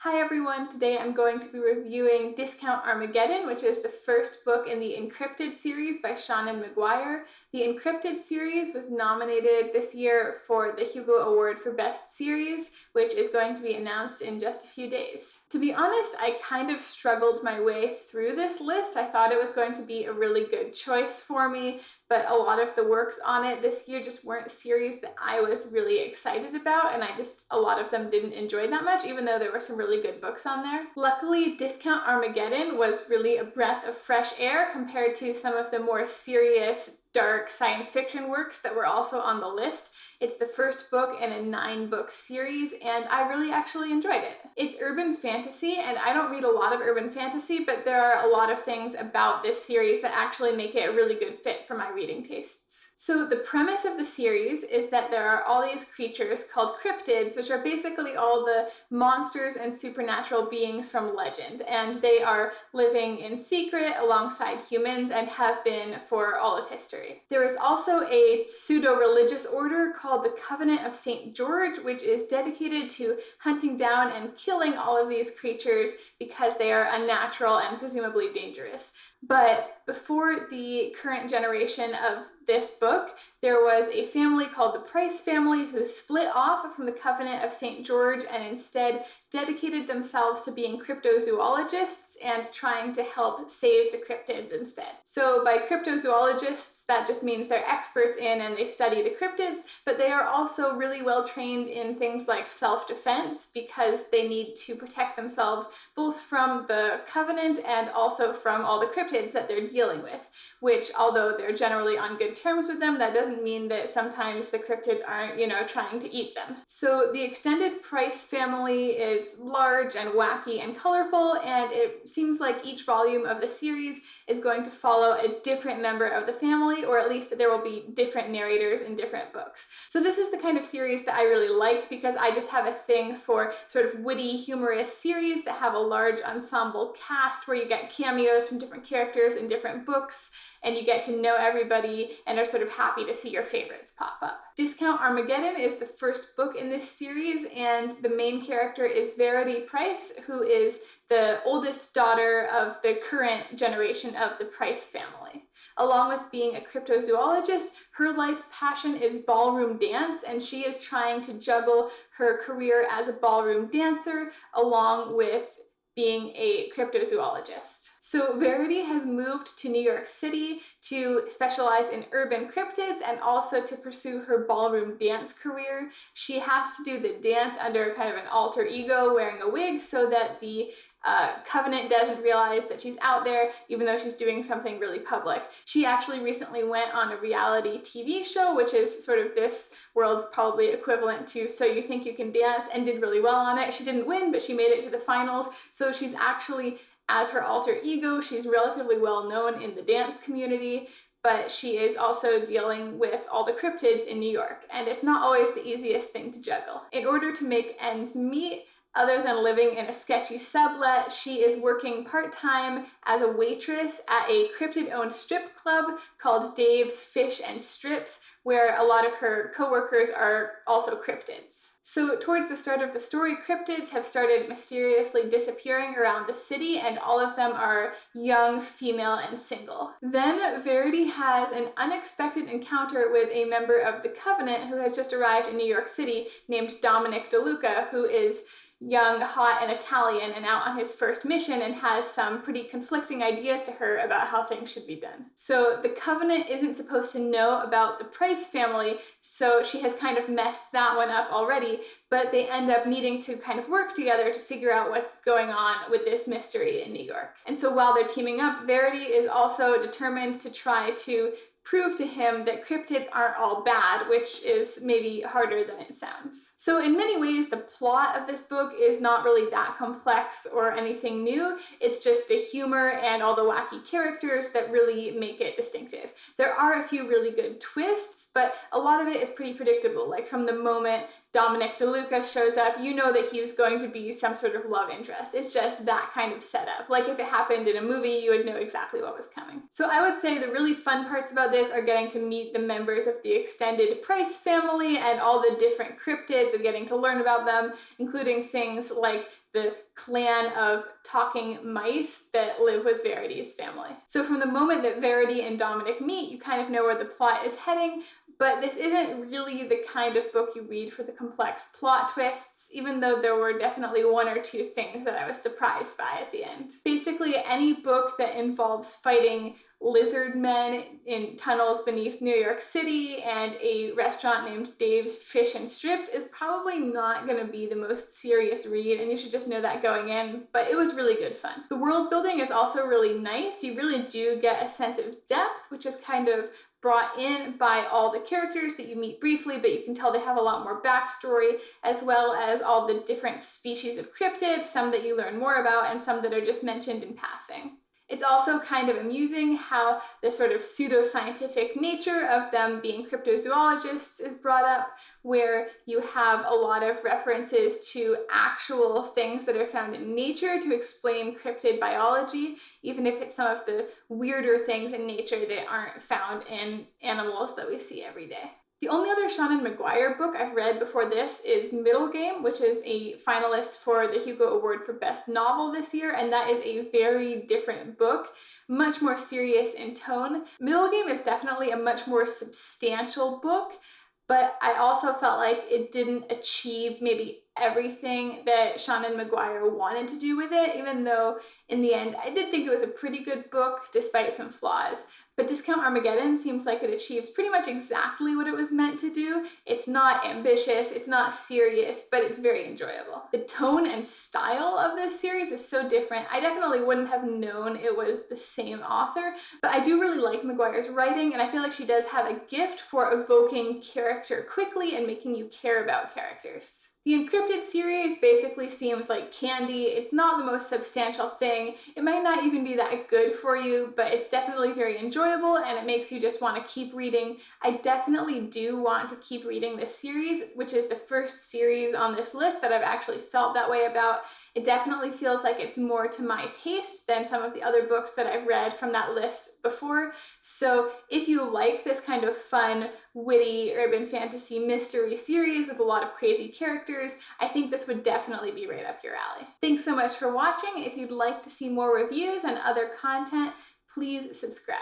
Hi everyone, today I'm going to be reviewing Discount Armageddon, which is the first book in the Encrypted series by Seanan McGuire. The Encrypted series was nominated this year for the Hugo Award for Best Series, which is going to be announced in just a few days. To be honest, I kind of struggled my way through this list. I thought it was going to be a really good choice for me, but a lot of the works on it this year just weren't series that I was really excited about, and a lot of them didn't enjoy that much, even though there were some really good books on there. Luckily, Discount Armageddon was really a breath of fresh air compared to some of the more serious, dark science fiction works that were also on the list. It's the first book in a 9-book series, and I really actually enjoyed it. It's urban fantasy, and I don't read a lot of urban fantasy, but there are a lot of things about this series that actually make it a really good fit for my reading tastes. So the premise of the series is that there are all these creatures called cryptids, which are basically all the monsters and supernatural beings from legend, and they are living in secret alongside humans and have been for all of history. There is also a pseudo-religious order called the Covenant of St. George, which is dedicated to hunting down and killing all of these creatures because they are unnatural and presumably dangerous. But before the current generation of this book, there was a family called the Price family who split off from the Covenant of St. George and instead dedicated themselves to being cryptozoologists and trying to help save the cryptids instead. So by cryptozoologists, that just means they're experts in and they study the cryptids, but they are also really well trained in things like self-defense because they need to protect themselves both from the Covenant and also from all the cryptids that they're dealing with, which although they're generally on good terms with them, that doesn't mean that sometimes the cryptids aren't, trying to eat them. So the extended Price family is large and wacky and colorful, and it seems like each volume of the series is going to follow a different member of the family, or at least there will be different narrators in different books. So this is the kind of series that I really like because I just have a thing for sort of witty, humorous series that have a large ensemble cast where you get cameos from different characters in different books, and you get to know everybody and are sort of happy to see your favorites pop up. Discount Armageddon is the first book in this series, and the main character is Verity Price, who is the oldest daughter of the current generation of the Price family. Along with being a cryptozoologist, her life's passion is ballroom dance, and she is trying to juggle her career as a ballroom dancer along with being a cryptozoologist. So Verity has moved to New York City to specialize in urban cryptids and also to pursue her ballroom dance career. She has to do the dance under kind of an alter ego wearing a wig so that the Covenant doesn't realize that she's out there, even though she's doing something really public. She actually recently went on a reality TV show, which is sort of this world's probably equivalent to So You Think You Can Dance, and did really well on it. She didn't win, but she made it to the finals. So she's actually, as her alter ego, she's relatively well known in the dance community, but she is also dealing with all the cryptids in New York, and it's not always the easiest thing to juggle. In order to make ends meet, other than living in a sketchy sublet, she is working part-time as a waitress at a cryptid-owned strip club called Dave's Fish and Strips, where a lot of her co-workers are also cryptids. So towards the start of the story, cryptids have started mysteriously disappearing around the city, and all of them are young, female, and single. Then Verity has an unexpected encounter with a member of the Covenant who has just arrived in New York City named Dominic DeLuca, who is young, hot, and Italian and out on his first mission and has some pretty conflicting ideas to her about how things should be done. So the Covenant isn't supposed to know about the Price family, so she has kind of messed that one up already, but they end up needing to kind of work together to figure out what's going on with this mystery in New York. And so while they're teaming up, Verity is also determined to try to prove to him that cryptids aren't all bad, which is maybe harder than it sounds. So in many ways, the plot of this book is not really that complex or anything new. It's just the humor and all the wacky characters that really make it distinctive. There are a few really good twists, but a lot of it is pretty predictable. Like from the moment Dominic DeLuca shows up, you know that he's going to be some sort of love interest. It's just that kind of setup. Like if it happened in a movie, you would know exactly what was coming. So I would say the really fun parts about this are getting to meet the members of the extended Price family and all the different cryptids and getting to learn about them, including things like the clan of talking mice that live with Verity's family. So from the moment that Verity and Dominic meet, you kind of know where the plot is heading, but this isn't really the kind of book you read for the complex plot twists, even though there were definitely one or two things that I was surprised by at the end. Basically, any book that involves fighting lizard men in tunnels beneath New York City and a restaurant named Dave's Fish and Strips is probably not going to be the most serious read, and you should just know that going in, but it was really good fun. The world building is also really nice. You really do get a sense of depth, which is kind of brought in by all the characters that you meet briefly, but you can tell they have a lot more backstory, as well as all the different species of cryptids, some that you learn more about and some that are just mentioned in passing. It's also kind of amusing how the sort of pseudoscientific nature of them being cryptozoologists is brought up, where you have a lot of references to actual things that are found in nature to explain cryptid biology, even if it's some of the weirder things in nature that aren't found in animals that we see every day. The only other Seanan McGuire book I've read before this is Middle Game, which is a finalist for the Hugo Award for Best Novel this year, and that is a very different book, much more serious in tone. Middle Game is definitely a much more substantial book, but I also felt like it didn't achieve maybe everything that Seanan McGuire wanted to do with it, even though in the end I did think it was a pretty good book despite some flaws. But Discount Armageddon seems like it achieves pretty much exactly what it was meant to do. It's not ambitious, it's not serious, but it's very enjoyable. The tone and style of this series is so different. I definitely wouldn't have known it was the same author, but I do really like McGuire's writing, and I feel like she does have a gift for evoking character quickly and making you care about characters. The Encrypted series basically seems like candy. It's not the most substantial thing. It might not even be that good for you, but it's definitely very enjoyable and it makes you just want to keep reading. I definitely do want to keep reading this series, which is the first series on this list that I've actually felt that way about. It definitely feels like it's more to my taste than some of the other books that I've read from that list before. So if you like this kind of fun, witty, urban fantasy mystery series with a lot of crazy characters, I think this would definitely be right up your alley. Thanks so much for watching. If you'd like to see more reviews and other content, please subscribe.